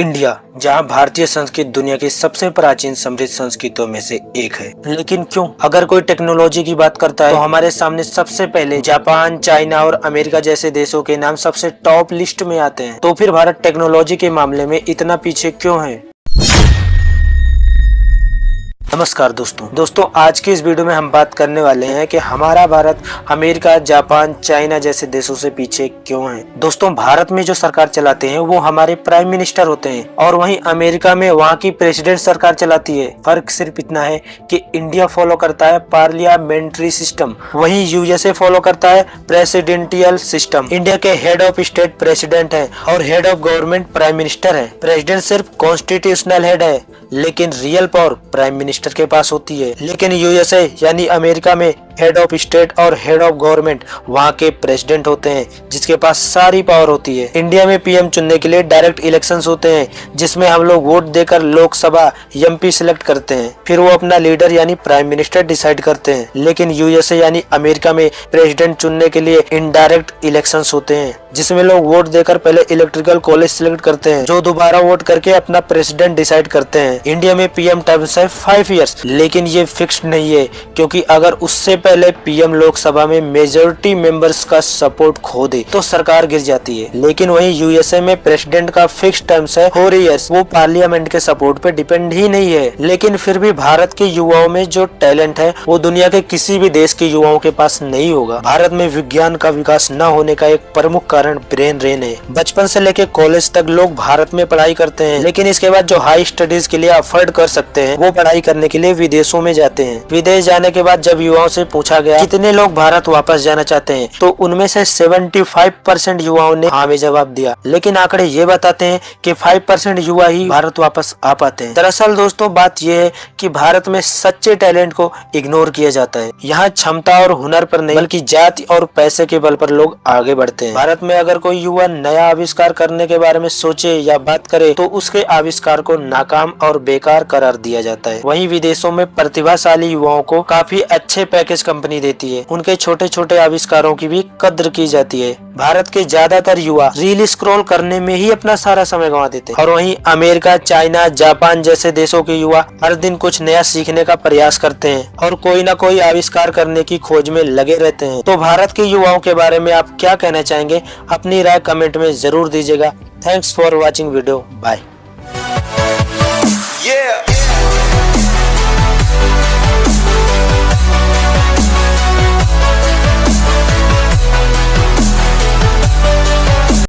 India, जहां भारतीय संस्कृति दुनिया की सबसे प्राचीन समृद्ध संस्कृतियों में से एक है। लेकिन क्यों? अगर कोई टेक्नोलॉजी की बात करता है तो हमारे सामने सबसे पहले जापान, चाइना और अमेरिका जैसे देशों के नाम सबसे टॉप लिस्ट में आते हैं। तो फिर भारत टेक्नोलॉजी के मामले में इतना पीछे क्यों है? नमस्कार दोस्तों, आज की इस वीडियो में हम बात करने वाले हैं कि हमारा भारत अमेरिका, जापान, चाइना जैसे देशों से पीछे क्यों है। दोस्तों, भारत में जो सरकार चलाते हैं वो हमारे प्राइम मिनिस्टर होते हैं और वहीं अमेरिका में वहाँ की प्रेसिडेंट सरकार चलाती है। फर्क सिर्फ इतना है कि इंडिया फॉलो करता है पार्लियामेंट्री सिस्टम, वहीं यूएसए फॉलो करता है प्रेसिडेंटियल सिस्टम। इंडिया के हेड ऑफ स्टेट प्रेसिडेंट है और head of government prime minister है। प्रेसिडेंट सिर्फ कॉन्स्टिट्यूशनल हेड है, लेकिन रियल पावर प्राइम मिनिस्टर के पास होती है। लेकिन यूएसए यानी अमेरिका में हेड ऑफ स्टेट और हेड ऑफ गवर्नमेंट वहाँ के प्रेसिडेंट होते हैं, जिसके पास सारी पावर होती है। इंडिया में पीएम चुनने के लिए डायरेक्ट इलेक्शंस होते हैं, जिसमें हम लोग वोट देकर लोकसभा एमपी सिलेक्ट करते हैं, फिर वो अपना लीडर यानी प्राइम मिनिस्टर डिसाइड करते हैं। लेकिन यूएसए यानी अमेरिका में प्रेसिडेंट चुनने के लिए इनडायरेक्ट इलेक्शंस होते हैं, जिसमें लोग वोट देकर पहले इलेक्ट्रिकल कॉलेज सिलेक्ट करते हैं, जो दोबारा वोट करके अपना प्रेसिडेंट डिसाइड करते हैं। इंडिया में पीएम टर्म्स है 5 इयर्स, लेकिन ये फिक्स्ड नहीं है, क्योंकि अगर उससे पहले पीएम लोकसभा में मेजोरिटी मेंबर्स का सपोर्ट खो दे तो सरकार गिर जाती है। लेकिन वहीं यूएसए में प्रेसिडेंट का फिक्स्ड टर्म्स है 4 इयर्स, वो पार्लियामेंट के सपोर्ट पे डिपेंड ही नहीं है। लेकिन फिर भी भारत के युवाओं में जो टैलेंट है वो दुनिया के किसी भी देश के युवाओं के पास नहीं होगा। भारत में विज्ञान का विकास न होने का एक प्रमुख कारण ब्रेन ड्रेन है। बचपन से लेकर कॉलेज तक लोग भारत में पढ़ाई करते हैं, लेकिन इसके बाद जो हाई स्टडीज के लिए अफोर्ड कर सकते हैं वो पढ़ाई करने के लिए विदेशों में जाते हैं। विदेश जाने के बाद जब युवाओं से पूछा गया कितने लोग भारत वापस जाना चाहते हैं, तो उनमें से 75% युवाओं ने हाँ में जवाब दिया। लेकिन आंकड़े ये बताते हैं कि 5% युवा ही भारत वापस आ पाते हैं। दरअसल दोस्तों, बात यह है कि भारत में सच्चे टैलेंट को इग्नोर किया जाता है। यहाँ क्षमता और हुनर पर नहीं, बल्कि जाति और पैसे के बल पर लोग आगे बढ़ते हैं। भारत में अगर कोई युवा नया आविष्कार करने के बारे में सोचे या बात करे तो उसके आविष्कार को नाकाम और बेकार करार दिया जाता है। वहीं विदेशों में प्रतिभाशाली युवाओं को काफी अच्छे पैकेज कंपनी देती है, उनके छोटे छोटे आविष्कारों की भी कद्र की जाती है। भारत के ज्यादातर युवा रील स्क्रॉल करने में ही अपना सारा समय गंवा देते हैं, और वहीं अमेरिका, चाइना, जापान जैसे देशों के युवा हर दिन कुछ नया सीखने का प्रयास करते हैं और कोई ना कोई आविष्कार करने की खोज में लगे रहते हैं। तो भारत के युवाओं के बारे में आप क्या कहना चाहेंगे? अपनी राय कमेंट में जरूर दीजिएगा। Thanks for watching video. Bye.